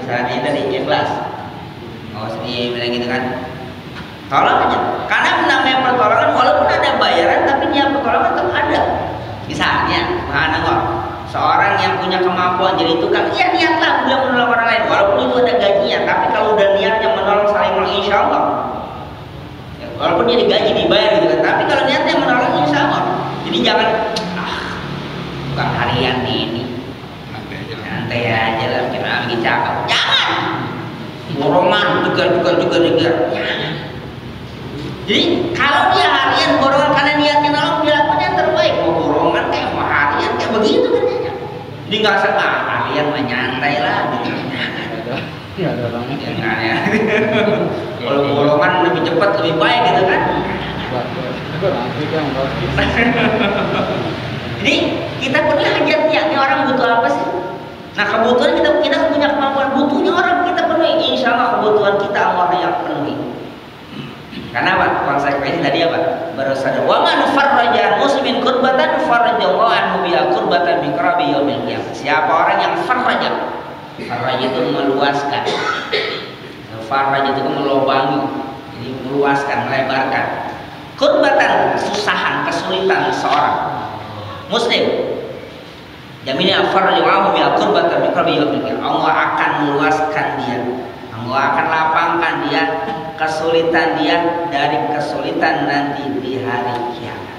misalnya dari ikhlas, mau sedih bilang gitu kan, tolong aja. Karena namanya pertolongan walaupun ada bayaran tapi dia pertolongan tetap ada. Misalnya, subhanallah, seorang yang punya kemampuan jadi tukang, ya niatlah dia menolong orang lain walaupun itu ada gajinya, tapi kalau udah niatnya menolong saling menolong, insya Allah ya, walaupun dia digaji dibayar gitu kan, tapi kalau niatnya menolong insya Allah. Jadi jangan bukan harian ini santai aja lah, kita lagi cakap, jangan borongan juga jangan. Jadi kalau dia harian borongan karena niatnya nolong, dia lakukan yang terbaik. Mau borongan kayak mau harian kayak begitu katanya. Jadi nggak usah harian mah nyantai lah gitu. Ya ada banget. Jangan ya. Kalau borongan lebih cepat lebih baik gitu kan. Jadi kita punya hajatnya, ini orang butuh apa sih? Nah kebutuhan kita punya kemampuan, butuhnya orang kita penuhi. Insya Allah kebutuhan kita Allah yang penuhi. Karena apa? Konsekuensi tadi apa? Bersada wa man farraja muslimin kurbatan farrajallahu anhu biha kurbatan bi qarabi yaumil qiyamah. Siapa orang yang farraja itu meluaskan. Farraja itu melobangi. Jadi meluaskan, melebarkan. Kurbatan, kesusahan, kesulitan seorang muslim. Jaminnya farrajallahu biha kurbatan bi qarabi yaumil qiyamah. Allah akan meluaskan dia. Allah akan lapangkan dia kesulitan dia dari kesulitan nanti di hari kiamat.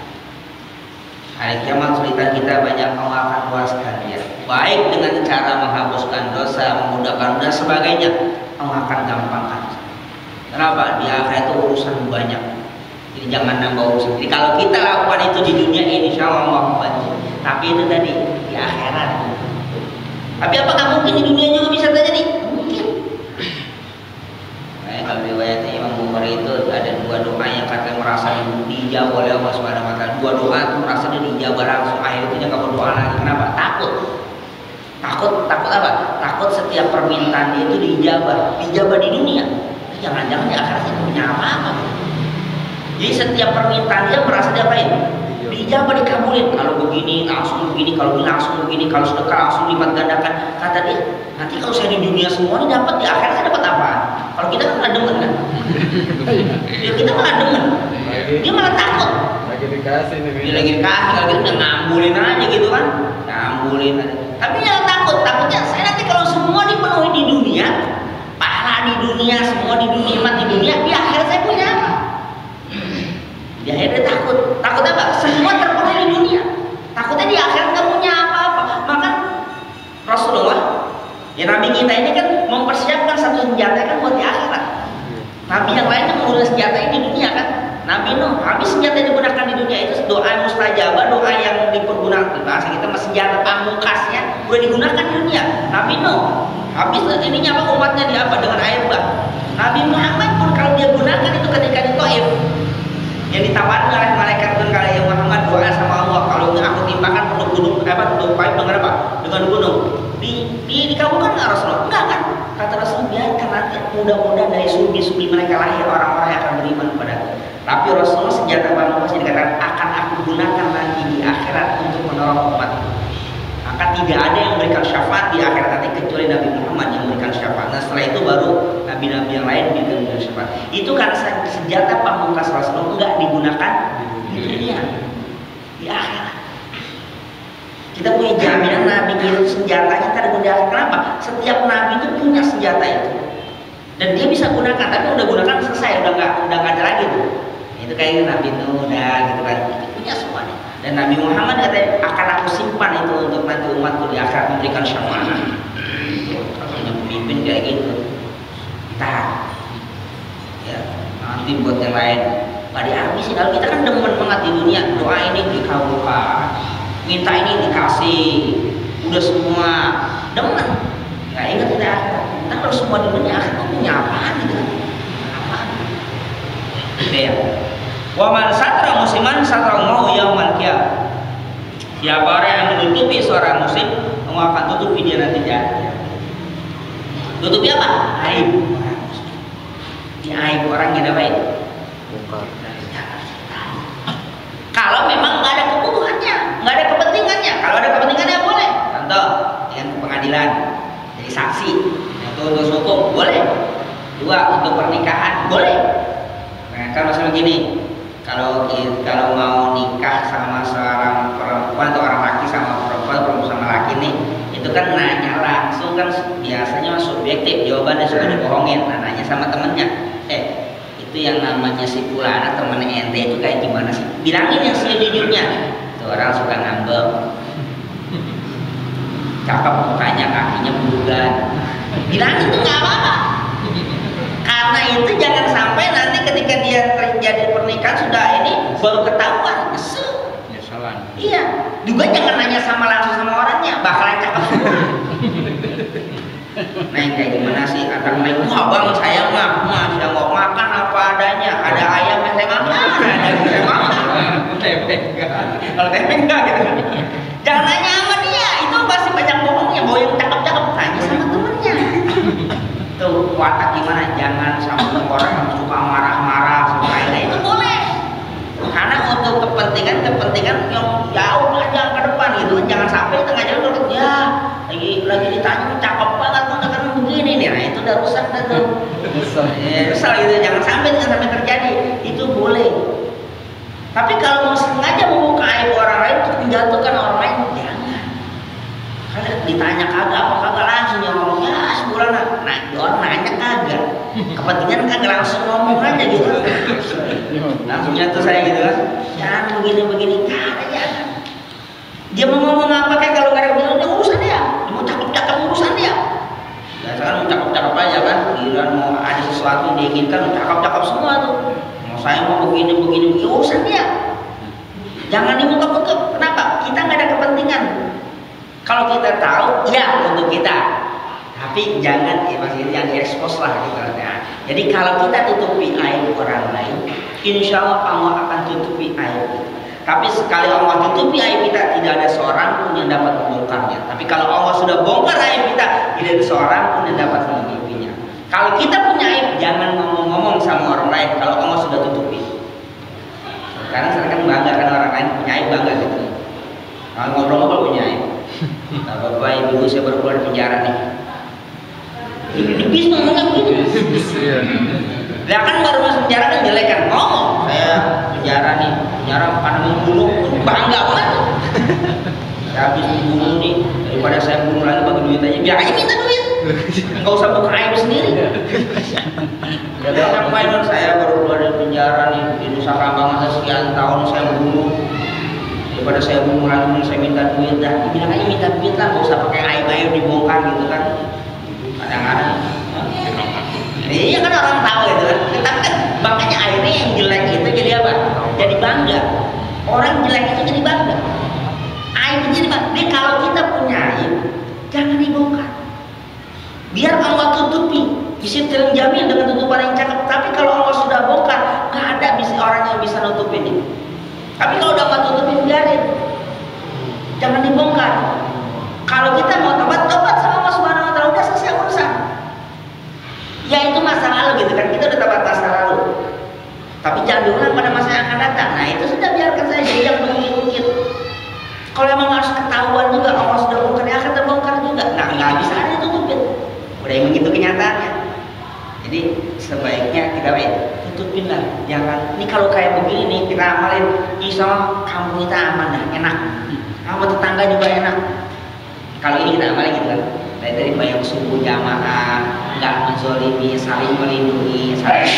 Hari kiamat kesulitan kita banyak, Allah akan luaskan dia. Baik dengan cara menghapuskan dosa, memudahkan dan sebagainya, Allah akan gampangkan. Kenapa? Di akhirat itu urusan banyak. Jadi jangan nambah urusan. Jadi kalau kita lakukan itu di dunia ini, insya Allah membantu. Tapi itu tadi di akhirat. Tapi apakah mungkin di dunia juga bisa terjadi? Kalau riwayat Imam Bukhari itu ada dua doa yang katanya merasa dijawab oleh Allah Subhanahu wa taala. Dua doa itu merasa dia dijawab langsung, akhirnya nggak berdoa lagi. Kenapa? Takut apa? Takut setiap permintaan dia itu dijawab di dunia. Jangan-jangan di akhirat tidak punya apa-apa. Jadi setiap permintaan dia merasa dia apain? Dijawab, dikabulin. Kalau begini langsung begini, kalau begini langsung begini, kalau sedekah langsung lipat gandakan. Kata dia, nanti kalau saya di dunia semua ini dapat, di akhirat saya dapat apa? Kalau kita kan malah demen kan? Ya, kita malah demen. Dia malah takut. Lagi dikasih nih. Dia lagi dikasih, kalau kita udah ngambulin aja gitu kan? Ngambulin aja. Tapi jangan takut. Takutnya saya nanti kalau semua dipenuhi di dunia, pahala di dunia, semua di dunia, nikmat di dunia, di akhirat saya punya apa? Di akhirnya takut. Takut apa? Semua terpenuhi di dunia. Takutnya di akhirat nggak punya apa-apa. Maka Rasulullah, ya Nabi kita ini kan mempersiapkan satu senjata kan buat di akhirat. Nabi yang lainnya menggunakan senjata ini di dunia kan. Nabi Nuh, habis senjata yang digunakan di dunia itu doa mustajabah, doa yang dipergunakan. Bahasa kita senjata pamungkasnya udah digunakan di dunia. Nabi Nuh, habis ininya apa, umatnya di apa? Dengan air bah. Nabi Muhammad pun kalau dia gunakan itu ketika di Taif, yang ditawarkan oleh malaikat dengan kata ya Muhammad, doa sama Allah, kalau aku timpakan penuh gunung penuh paip dengan apa? Dengan gunung. Dikabulkan nggak Rasulullah? Enggak kan? Kata Rasul, biarkan nanti mudah-mudahan dari sulbi-sulbi mereka lahir orang-orang yang akan beriman kepada aku. Tapi Rasulullah senjata pamungkas yang dikatakan akan aku gunakan nanti di akhirat untuk menolong umat. Maka tidak ada yang memberikan syafaat di akhirat nanti kecuali Nabi Muhammad yang memberikan syafaat. Nah setelah itu baru nabi-nabi yang lain memberikan syafaat. Itu karena senjata pamungkas Rasulullah enggak digunakan di dunia, di akhirat. Kita punya jaminan Nabi itu senjatanya tak ada di akhirat. Kenapa? Setiap Nabi itu punya senjata itu dan dia bisa gunakan. Tapi udah gunakan selesai, udah nggak ada lagi tuh. Itu kayak Nabi Nuh udah gitu kan, itu punya semuanya. Dan Nabi Muhammad katanya akan aku simpan itu untuk nanti umatku di akhirat memberikan syafaat. Katanya pemimpin kayak gitu. Tahan. Ya, nanti buat yang lain. Gak dihabisin. Kalau kita kan demen banget di dunia, doa ini dikabulkan, minta ini dikasih, udah semua demen. Nggak ingat di akhirat. Kita kalau semua di dunia akhirat punya apaan gitu? Apaan? Gitu ya. Wa man satra musliman satrallahu yaumal qiyamah. Siapa orang yang menutupi seorang muslim, Allah akan tutupi dia nanti jahanam. Tutupi apa? Aib. Ini aib orang yang baik. Kalau memang nggak ada kebutuhannya, nggak ada kepentingannya. Kalau ada kepentingannya boleh. Contoh, dengan ke pengadilan jadi saksi, itu untuk hukum boleh. Dua, untuk pernikahan boleh. Nah, kan masalah begini, kalau mau nikah sama seorang perempuan atau orang laki sama perempuan sama laki nih, itu kan nanya langsung kan biasanya subjektif, jawabannya suka dibohongin. Nah, nanya sama temennya, itu yang namanya si Pulana temen ente itu kayak gimana sih? Bilangin yang sejujurnya. Tuh orang suka ngambek. Cakep mukanya, kakinya bulan. Bilangin tuh nggak apa-apa. Karena itu jangan sampai nanti ketika dia terjadi pernikahan sudah ini baru ketahuan, nyesel. Nyesalan. Iya, juga jangan nanya sama langsung sama orangnya, bakalan cakep semua. Neng kayak gimana sih? Akan neng, wah bang saya mah saya mau makan apa adanya. Ada ayam yang saya makan, ada yang saya makan. Tempe enggak. Kalau tempe enggak gitu. Jangan nanya sama dia, itu pasti banyak bohongnya. Bahwa yang cakep-cakep tanya sama temennya. Tuh watak gimana? Jangan sama orang yang suka marah-marah suka ini itu boleh. Karena untuk kepentingan yang jauh aja ke depan gitu. Jangan sampai tengah jalan ya lagi ditanya cakep banget kan begini nih. Nah itu udah rusak dah tuh. Rusak gitu. Jangan sampai terjadi. Itu boleh. Tapi kalau mau sengaja membuka aib orang lain untuk menjatuhkan orang lain, jangan. Karena ditanya kagak apa kagak langsung yang ngomong ya sebulan nah orang nanya kagak. Kepentingan kagak langsung ngomong aja gitu. Langsung jatuh saya gitu kan. Jangan begini kagak jangan. Dia mau ngomong apa kayak kalau nggak ada urusan urusan dia. Mau cakep urusan dia. Ya sekarang mau cakep aja kan. Giliran mau ada sesuatu yang diinginkan cakep semua tuh. Saya mau begini urusan dia. Jangan dibuka-buka. Kenapa? Kita nggak ada kepentingan. Kalau kita tahu, ya untuk kita. Tapi jangan, maksudnya jangan diekspos lah gitu. Nah, jadi kalau kita tutupi aib orang lain, insya Allah Allah akan tutupi aib. Tapi sekali Allah tutupi aib kita, tidak ada seorang pun yang dapat membongkarnya. Tapi kalau Allah sudah bongkar aib kita, tidak ada seorang pun yang dapat menutupinya. Kalau kita punya aib, jangan ngomong-ngomong sama orang lain. Kalau Allah sudah tutupi. Sekarang saya kan bangga kan orang lain punya aib, bangga gitu. Kalau ngobrol-ngobrol punya aib. Nah, bapak ibu saya baru keluar dari penjara nih. Bis ngomongnya begitu. Dia kan baru masuk penjara kan jelek kan. Ngomong saya penjara nih, penjara karena membunuh, bangga banget. Saya habis membunuh nih, daripada saya bunuh lagi bagi duit aja, biar aja minta duit. Nggak usah buka aib sendiri. Ngapain saya baru keluar dari penjara nih di Nusa Kambangan sekian tahun saya bunuh. Daripada saya bunuh lagi saya minta duit dah. Bilang aja minta duit lah, nggak usah pakai aib dibongkar gitu kan. Kadang-kadang. Iya kan orang tahu itu kan. Tapi kan makanya akhirnya yang jelek itu jadi apa? Jadi bangga. Orang jelek itu jadi bangga. Aib itu jadi bangga. Jadi kalau kita punya aib, jangan dibongkar. Biar Allah tutupi. Bisa terjamin dengan tutupan yang cakep. Tapi kalau Allah sudah bongkar, nggak ada orang yang bisa nutupin ini. Tapi kalau udah nggak tutupin, biarin. Jangan dibongkar. Kalau kita mau tobat sama Allah Subhanahu Wa Taala, udah selesai urusan. Ya itu masa lalu gitu kan. Kita udah tobat masa lalu. Tapi jangan diulang pada masa yang akan datang. Nah itu sudah biarkan saja. Jangan mengungkit-ungkit. Kalau emang harus ketahuan juga Allah sudah bongkar, ya akan terbongkar juga. Nah nggak bisa ada ditutupin. Udah yang begitu kenyataannya. Jadi sebaiknya kita tutupin lah. Jangan. Ini kalau kayak begini nih kita amalin, insya Allah kampung kita aman dah, enak. Sama tetangga juga enak. Kalau ini kita amalin gitu kan. Dari banyak subuh jamaah, nggak menzolimi, saling melindungi, saling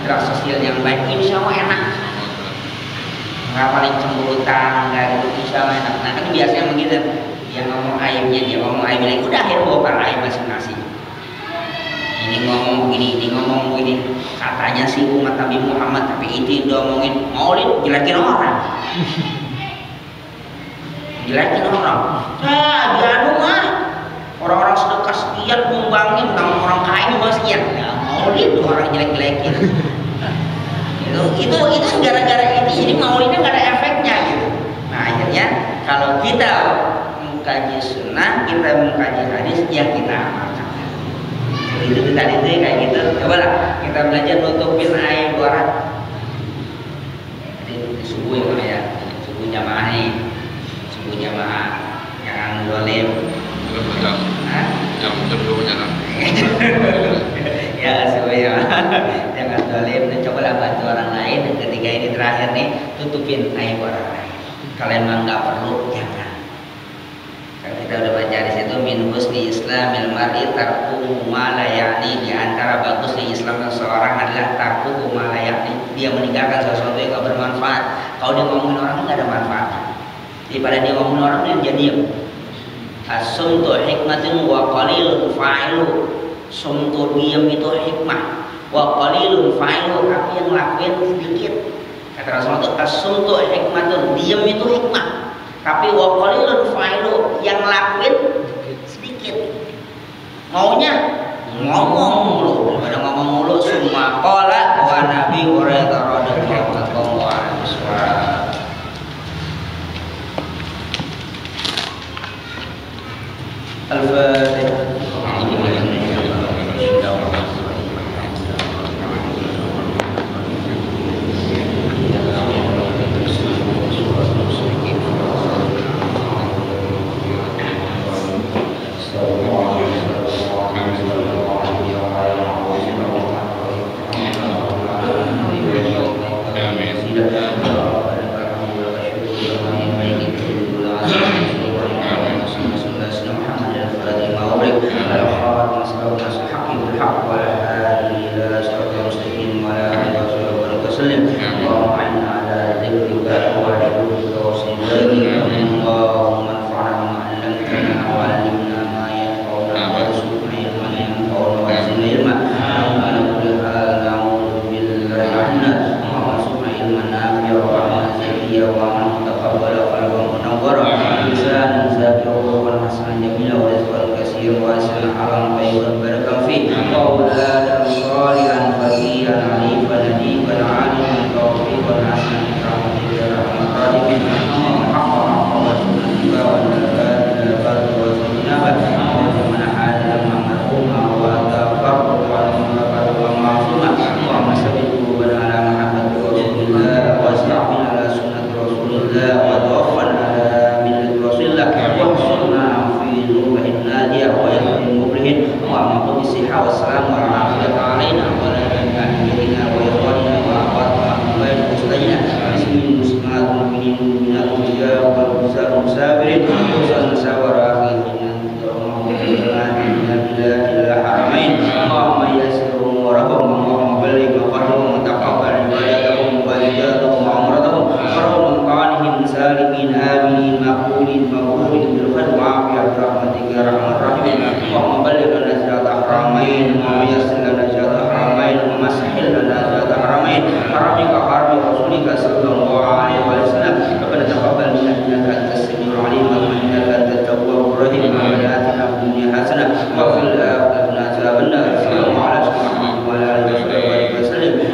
interaksi sosial yang baik, insya Allah enak. Nggak paling cemburutan, nggak gitu, insya Allah enak. Nah kan biasanya begitu. Dia ngomong aibnya, dia ngomong aibnya, udah akhirnya bongkar aib masing-masing. Ini ngomong begini, ini ngomong begini. Katanya sih umat Nabi Muhammad, tapi itu udah ngomongin maulid, jelekin orang. Jelekin orang. Nah, diadu mah. Orang-orang sedekah sekian nyumbangin, tentang orang kaya juga sekian. Ya, maulid tuh orang jelek-jelekin. Itu gara-gara ini, jadi maulidnya nggak ada efeknya gitu. Nah akhirnya kalau kita mengkaji sunnah, kita mengkaji hadis, ya kita amalkan. Itu tadi itu kayak gitu. Coba lah kita belajar nutupin aib orang. Jadi subuh ya, subuh jamaah nih, subuh jamaah, jangan dolim. Jam 2 jalan. terakhir nih, tutupin aib orang lain. Kalian mah nggak perlu, jangan. Kalau kita udah baca di situ, min husni islamil mar'i tarkuhu ma la ya'ni, di antara bagus di Islam seseorang adalah tarkuhu ma la ya'ni, dia meninggalkan sesuatu yang nggak bermanfaat. Kalau dia ngomongin orang nggak ada manfaat, daripada dia ngomongin orang dia diam. As-sumtu hikmatun wa qalilun fa'ilu. Sumtu diam itu hikmah, wa qalilun fa'ilu, tapi yang lakuin sedikit. Kata Rasulullah itu as-sumtu hikmatun, diam itu hikmah, tapi wa qalilun fa'ilu, yang lakuin sedikit. Maunya ngomong mulu, daripada ngomong mulu. Semua qala wa nabi Hurairah radhiyallahu anhu. Al-Fatihah.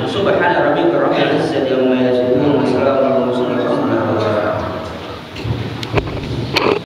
Subhana rabbika rabbil izzati